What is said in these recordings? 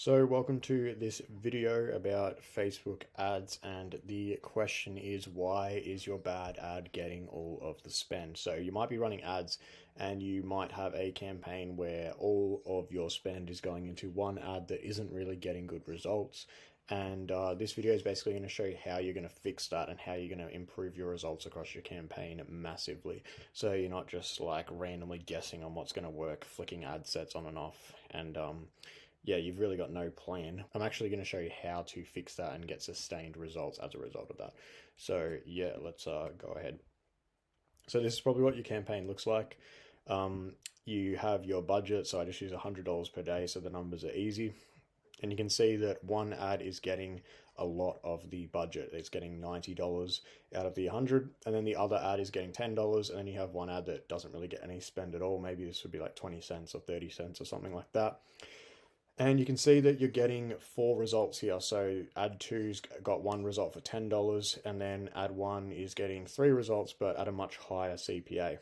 So welcome to this video about Facebook ads, and the question is, why is your bad ad getting all of the spend? So you might be running ads and you might have a campaign where all of your spend is going into one ad that isn't really getting good results. And this video is basically going to show you how you're going to fix that and how you're going to improve your results across your campaign massively. So you're not just like randomly guessing on what's going to work, flicking ad sets on and off, and yeah, you've really got no plan. I'm actually going to show you how to fix that and get sustained results as a result of that. So yeah, let's go ahead. So this is probably what your campaign looks like. You have your budget, so I just use $100 per day, so the numbers are easy. And you can see that one ad is getting a lot of the budget. It's getting $90 out of the 100, and then the other ad is getting $10, and then you have one ad that doesn't really get any spend at all. Maybe this would be like 20 cents or 30 cents or something like that. And you can see that you're getting 4 results here. So ad 2's got 1 result for $10, and then ad 1 is getting 3 results, but at a much higher CPA.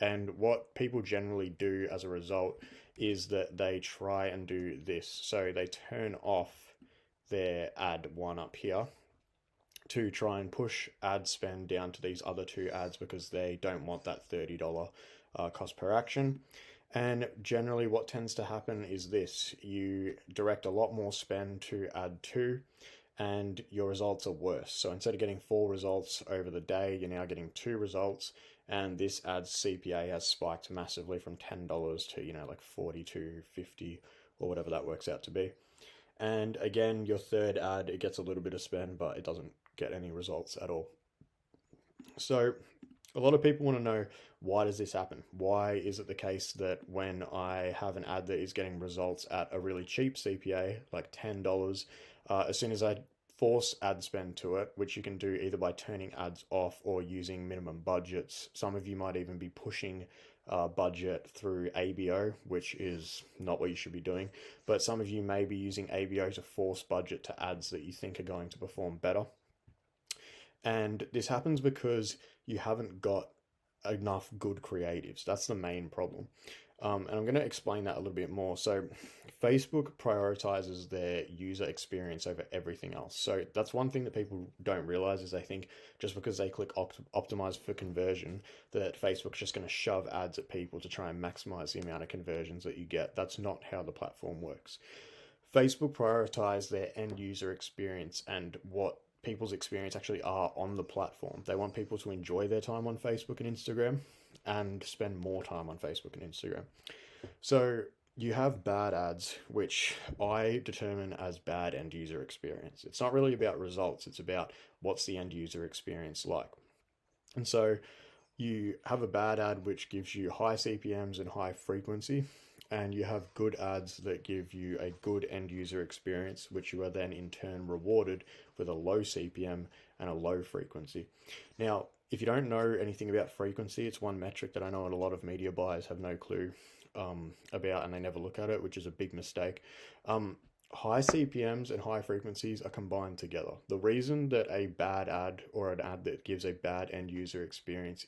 And what people generally do as a result is that they try and do this. So they turn off their ad 1 up here to try and push ad spend down to these other 2 ads because they don't want that $30 cost per action. And generally what tends to happen is this: you direct a lot more spend to ad 2 and your results are worse. So instead of getting 4 results over the day, you're now getting 2 results, and this ad's CPA has spiked massively from $10 to, like 42, 50, or whatever that works out to be. And again, your third ad, it gets a little bit of spend, but it doesn't get any results at all. So a lot of people want to know, why does this happen? Why is it the case that when I have an ad that is getting results at a really cheap CPA, like $10, as soon as I force ad spend to it, which you can do either by turning ads off or using minimum budgets. Some of you might even be pushing budget through ABO, which is not what you should be doing. But some of you may be using ABO to force budget to ads that you think are going to perform better. And this happens because you haven't got enough good creatives. That's the main problem. And I'm going to explain that a little bit more. So Facebook prioritizes their user experience over everything else. So that's one thing that people don't realize, is they think just because they click optimize for conversion, that Facebook's just going to shove ads at people to try and maximize the amount of conversions that you get. That's not how the platform works. Facebook prioritize their end user experience and what people's experience actually are on the platform. They want people to enjoy their time on Facebook and Instagram and spend more time on Facebook and Instagram. So you have bad ads, which I determine as bad end user experience. It's not really about results. It's about what's the end user experience like. And so you have a bad ad which gives you high CPMs and high frequency, and you have good ads that give you a good end user experience, which you are then in turn rewarded with a low CPM and a low frequency. Now, if you don't know anything about frequency, it's one metric that I know a lot of media buyers have no clue about, and they never look at it, which is a big mistake. High CPMs and high frequencies are combined together. The reason that a bad ad or an ad that gives a bad end user experience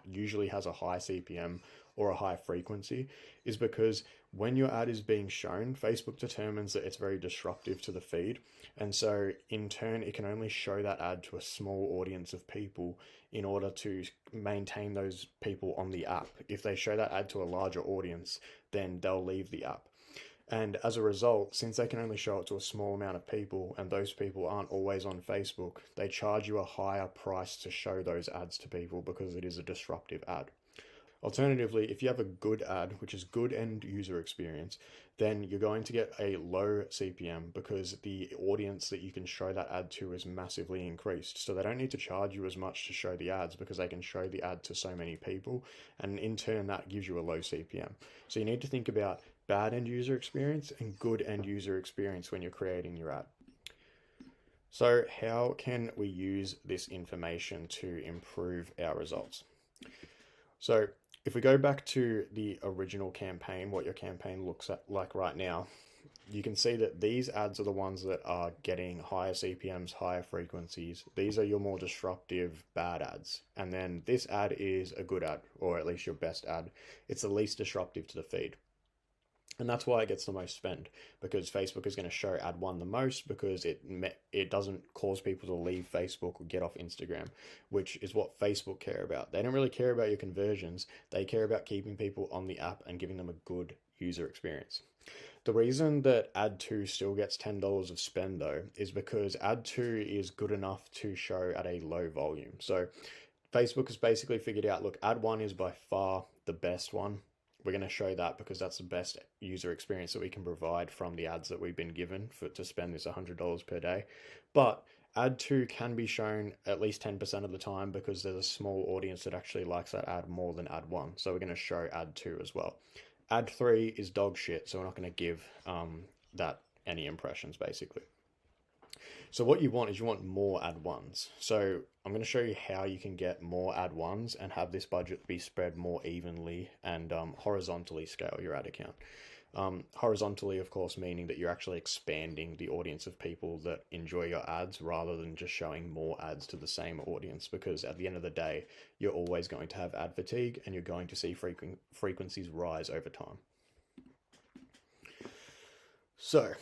usually has a high CPM or a high frequency is because when your ad is being shown, Facebook determines that it's very disruptive to the feed. And so in turn, it can only show that ad to a small audience of people in order to maintain those people on the app. If they show that ad to a larger audience, then they'll leave the app. And as a result, since they can only show it to a small amount of people, and those people aren't always on Facebook, they charge you a higher price to show those ads to people because it is a disruptive ad. Alternatively, if you have a good ad, which is good end user experience, then you're going to get a low CPM because the audience that you can show that ad to is massively increased. So they don't need to charge you as much to show the ads because they can show the ad to so many people. And in turn, that gives you a low CPM. So you need to think about bad end user experience and good end user experience when you're creating your ad. So how can we use this information to improve our results? So if we go back to the original campaign, what your campaign looks like right now, you can see that these ads are the ones that are getting higher CPMs, higher frequencies. These are your more disruptive bad ads. And then this ad is a good ad, or at least your best ad. It's the least disruptive to the feed. And that's why it gets the most spend, because Facebook is going to show ad one the most, because it doesn't cause people to leave Facebook or get off Instagram, which is what Facebook care about. They don't really care about your conversions. They care about keeping people on the app and giving them a good user experience. The reason that ad 2 still gets $10 of spend though is because ad 2 is good enough to show at a low volume. So Facebook has basically figured out, look, ad 1 is by far the best one. We're going to show that because that's the best user experience that we can provide from the ads that we've been given to spend this $100 per day. But ad 2 can be shown at least 10% of the time because there's a small audience that actually likes that ad more than ad 1. So we're going to show ad 2 as well. Ad 3 is dog shit, so we're not going to give that any impressions basically. So what you want is you want more ad ones. So I'm going to show you how you can get more ad ones and have this budget be spread more evenly and horizontally scale your ad account. Horizontally, of course, meaning that you're actually expanding the audience of people that enjoy your ads rather than just showing more ads to the same audience, because at the end of the day, you're always going to have ad fatigue and you're going to see frequencies rise over time. So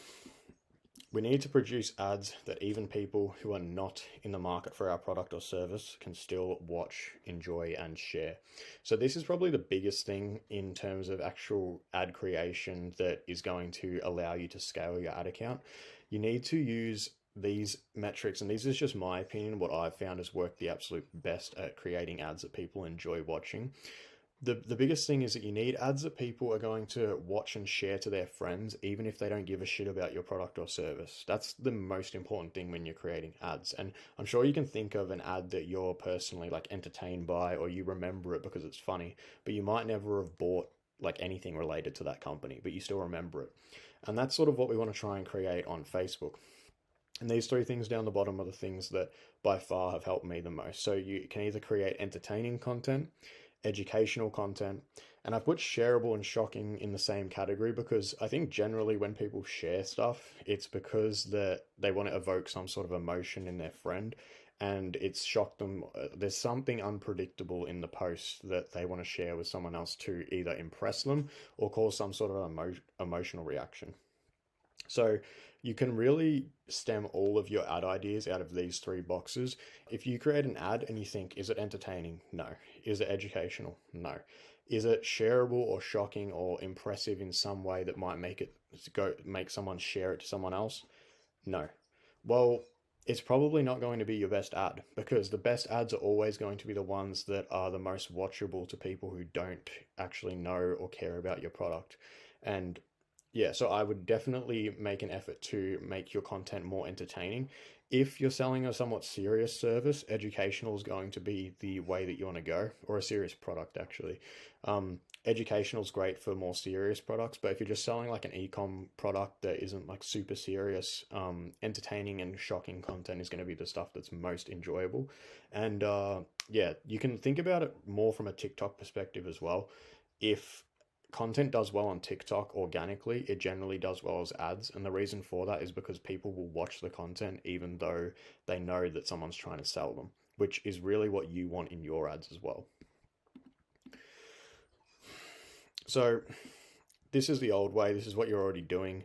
we need to produce ads that even people who are not in the market for our product or service can still watch, enjoy, and share. So this is probably the biggest thing in terms of actual ad creation that is going to allow you to scale your ad account. You need to use these metrics, and this is just my opinion, what I've found has worked the absolute best at creating ads that people enjoy watching. The biggest thing is that you need ads that people are going to watch and share to their friends, even if they don't give a shit about your product or service. That's the most important thing when you're creating ads. And I'm sure you can think of an ad that you're personally like entertained by, or you remember it because it's funny, but you might never have bought like anything related to that company, but you still remember it. And that's sort of what we want to try and create on Facebook. And these three things down the bottom are the things that by far have helped me the most. So you can either create entertaining content, educational content, and I've put shareable and shocking in the same category because I think generally when people share stuff, it's because they want to evoke some sort of emotion in their friend, and it's shocked them. There's something unpredictable in the post that they want to share with someone else to either impress them or cause some sort of emotional reaction. So you can really stem all of your ad ideas out of these three boxes. If you create an ad and you think, is it entertaining? No. Is it educational? No. Is it shareable or shocking or impressive in some way that might make someone share it to someone else? No. Well, it's probably not going to be your best ad, because the best ads are always going to be the ones that are the most watchable to people who don't actually know or care about your product. And yeah, so I would definitely make an effort to make your content more entertaining. If you're selling a somewhat serious service, educational is going to be the way that you want to go, or a serious product actually. Educational is great for more serious products, but if you're just selling like an e-com product that isn't like super serious, entertaining and shocking content is going to be the stuff that's most enjoyable. And yeah, you can think about it more from a TikTok perspective as well. If content does well on TikTok organically, it generally does well as ads. And the reason for that is because people will watch the content even though they know that someone's trying to sell them, which is really what you want in your ads as well. So this is the old way. This is what you're already doing.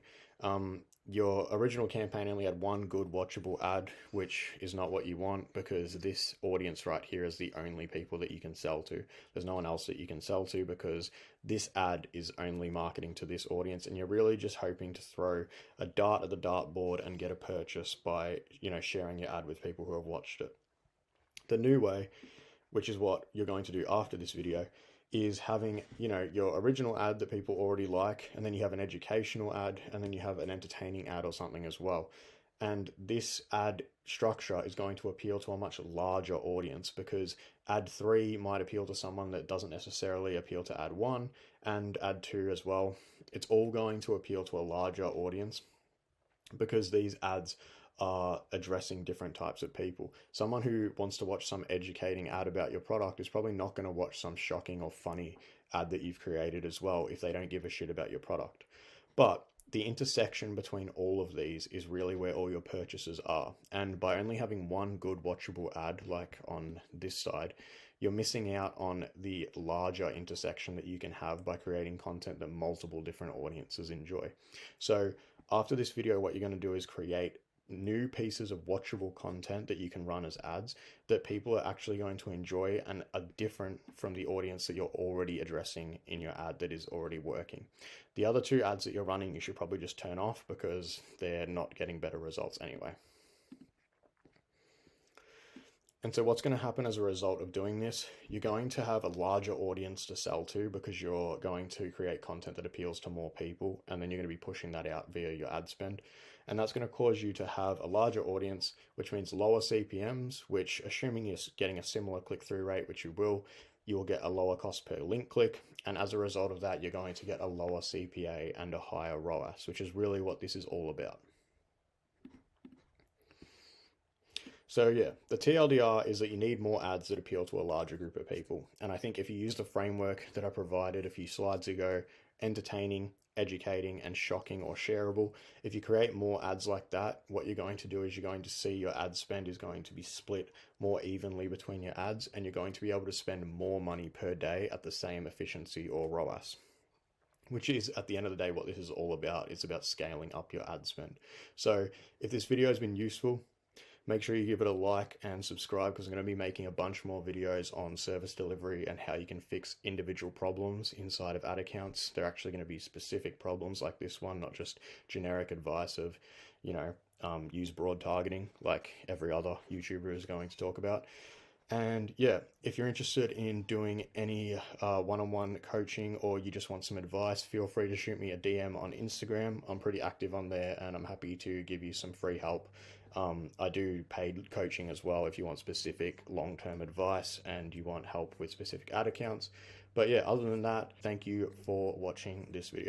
Your original campaign only had one good watchable ad, which is not what you want, because this audience right here is the only people that you can sell to. There's no one else that you can sell to because this ad is only marketing to this audience, and you're really just hoping to throw a dart at the dartboard and get a purchase by, sharing your ad with people who have watched it. The new way, which is what you're going to do after this video, is having, your original ad that people already like, and then you have an educational ad, and then you have an entertaining ad or something as well. And this ad structure is going to appeal to a much larger audience, because ad 3 might appeal to someone that doesn't necessarily appeal to ad 1, and ad 2 as well. It's all going to appeal to a larger audience because these ads are addressing different types of people. Someone who wants to watch some educating ad about your product is probably not going to watch some shocking or funny ad that you've created as well if they don't give a shit about your product. But the intersection between all of these is really where all your purchases are. And by only having one good watchable ad, like on this side, you're missing out on the larger intersection that you can have by creating content that multiple different audiences enjoy. So after this video, what you're going to do is create new pieces of watchable content that you can run as ads that people are actually going to enjoy and are different from the audience that you're already addressing in your ad that is already working. The other two ads that you're running, you should probably just turn off because they're not getting better results anyway. And so what's going to happen as a result of doing this, you're going to have a larger audience to sell to because you're going to create content that appeals to more people, and then you're going to be pushing that out via your ad spend. And that's going to cause you to have a larger audience, which means lower CPMs, which, assuming you're getting a similar click-through rate, which you will get a lower cost per link click. And as a result of that, you're going to get a lower CPA and a higher ROAS, which is really what this is all about. So yeah, the TLDR is that you need more ads that appeal to a larger group of people. And I think if you use the framework that I provided a few slides ago, entertaining, educating, and shocking or shareable, if you create more ads like that, what you're going to do is you're going to see your ad spend is going to be split more evenly between your ads, and you're going to be able to spend more money per day at the same efficiency or ROAS. Which is, at the end of the day, what this is all about. It's about scaling up your ad spend. So if this video has been useful, make sure you give it a like and subscribe, because I'm going to be making a bunch more videos on service delivery and how you can fix individual problems inside of ad accounts. They're actually going to be specific problems like this one, not just generic advice of, use broad targeting like every other YouTuber is going to talk about. And yeah, if you're interested in doing any one-on-one coaching, or you just want some advice, feel free to shoot me a DM on Instagram. I'm pretty active on there, and I'm happy to give you some free help. I do paid coaching as well if you want specific long-term advice and you want help with specific ad accounts. But yeah, other than that, thank you for watching this video.